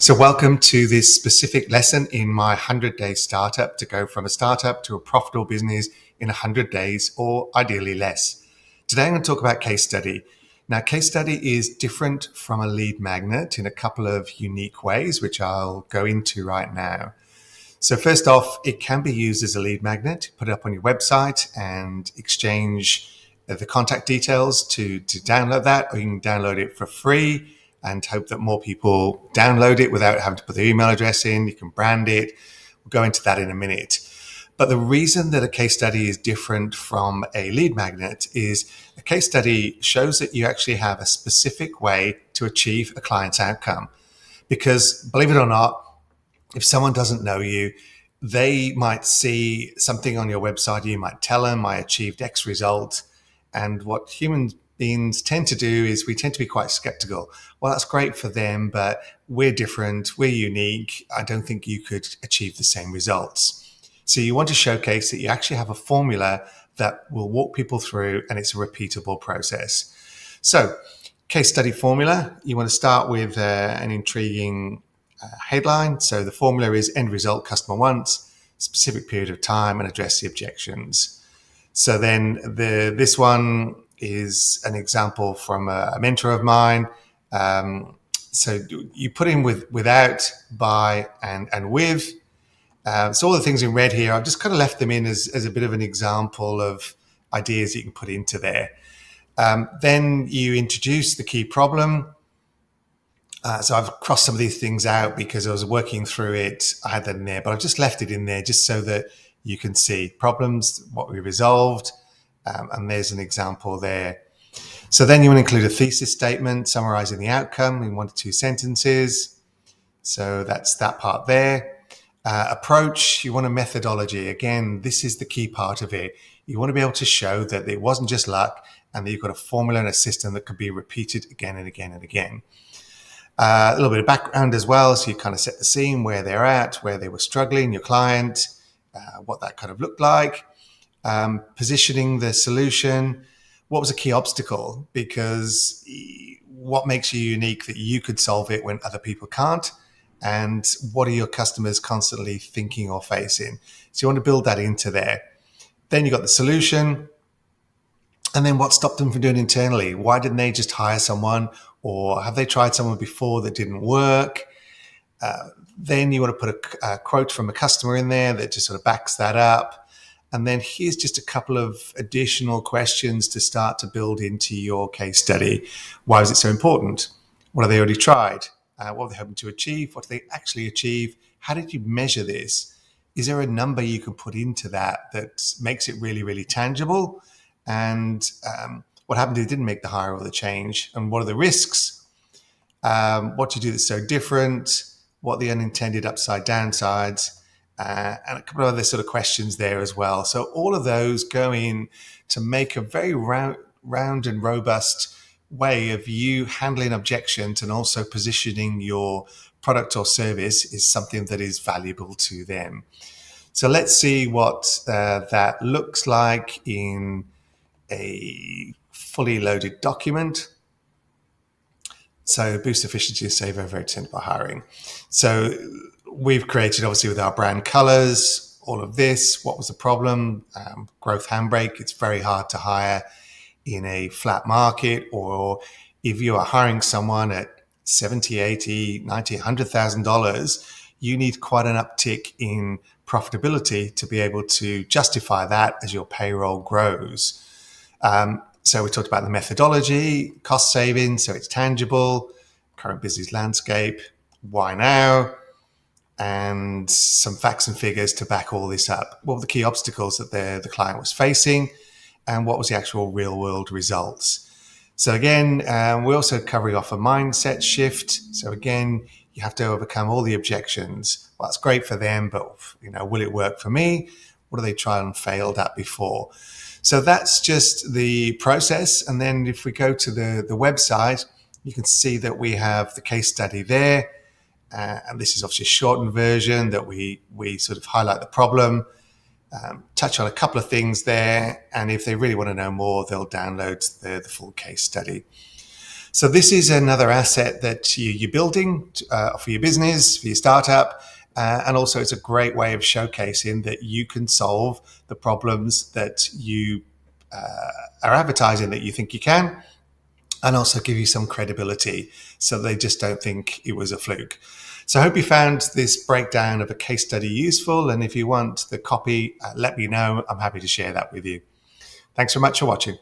So welcome to this specific lesson in my 100-day startup to go from a startup to a profitable business in 100 days, or ideally less. Today I'm going to talk about case study. Now, case study is different from a lead magnet in a couple of unique ways, which I'll go into right now. So first off, it can be used as a lead magnet. Put it up on your website and exchange the contact details to download that, or you can download it for free and hope that more people download it without having to put their email address in. You can brand it. We'll go into that in a minute. But the reason that a case study is different from a lead magnet is a case study shows that you actually have a specific way to achieve a client's outcome. Because believe it or not, if someone doesn't know you, they might see something on your website. You might tell them, I achieved X result. And what human beings tend to do is we tend to be quite skeptical. Well, that's great for them, but we're different. We're unique. I don't think you could achieve the same results. So you want to showcase that you actually have a formula that will walk people through, and it's a repeatable process. So case study formula, you want to start with an intriguing headline. So the formula is end result customer wants, specific period of time, and address the objections. So then this one is an example from a mentor of mine. So you put in without, by, and with. So all the things in red here, I've just kind of left them in as a bit of an example of ideas you can put into there. Then you introduce the key problem. So I've crossed some of these things out because I was working through it. I had that in there, but I've just left it in there just so that you can see problems, what we resolved, and there's an example there. So then you want to include a thesis statement summarizing the outcome in 1 to 2 sentences. So that's that part there. Approach, you want a methodology. Again, this is the key part of it. You want to be able to show that it wasn't just luck and that you've got a formula and a system that could be repeated again and again and again. A little bit of background as well. So you kind of set the scene, where they're at, where they were struggling, your client, what that kind of looked like. Positioning the solution. What was a key obstacle? Because what makes you unique that you could solve it when other people can't? And what are your customers constantly thinking or facing? So you want to build that into there. Then you got the solution. And then what stopped them from doing it internally? Why didn't they just hire someone? Or have they tried someone before that didn't work? Then you want to put a quote from a customer in there that just sort of backs that up. And then here's just a couple of additional questions to start to build into your case study. Why was it so important? What have they already tried? What are they hoping to achieve? What do they actually achieve? How did you measure this? Is there a number you can put into that makes it really, really tangible? And what happened if you didn't make the hire or the change? And what are the risks? What do you do that's so different? What are the unintended upside downsides? And a couple of other sort of questions there as well. So all of those go in to make a very round and robust way of you handling objections, and also positioning your product or service is something that is valuable to them. So let's see what that looks like in a fully loaded document. So boost efficiency and save over 8% by hiring. So we've created, obviously, with our brand colors, all of this. What was the problem? Growth handbrake. It's very hard to hire in a flat market, or if you are hiring someone at $70, $80, $90, $100,000, you need quite an uptick in profitability to be able to justify that as your payroll grows. So we talked about the methodology, cost savings, so it's tangible, current business landscape, why now, and some facts and figures to back all this up. What were the key obstacles that the client was facing, and what was the actual real world results? So again, we're also covering off a mindset shift. So again, you have to overcome all the objections. Well, that's great for them, but will it work for me? What have they tried and failed at before? So that's just the process. And then if we go to the website, you can see that we have the case study there. And this is obviously a shortened version that we sort of highlight the problem, touch on a couple of things there. And if they really want to know more, they'll download the full case study. So this is another asset that you're building for your business, for your startup. And also it's a great way of showcasing that you can solve the problems that you are advertising that you think you can, and also give you some credibility so they just don't think it was a fluke. So I hope you found this breakdown of a case study useful. And if you want the copy, let me know. I'm happy to share that with you. Thanks so much for watching.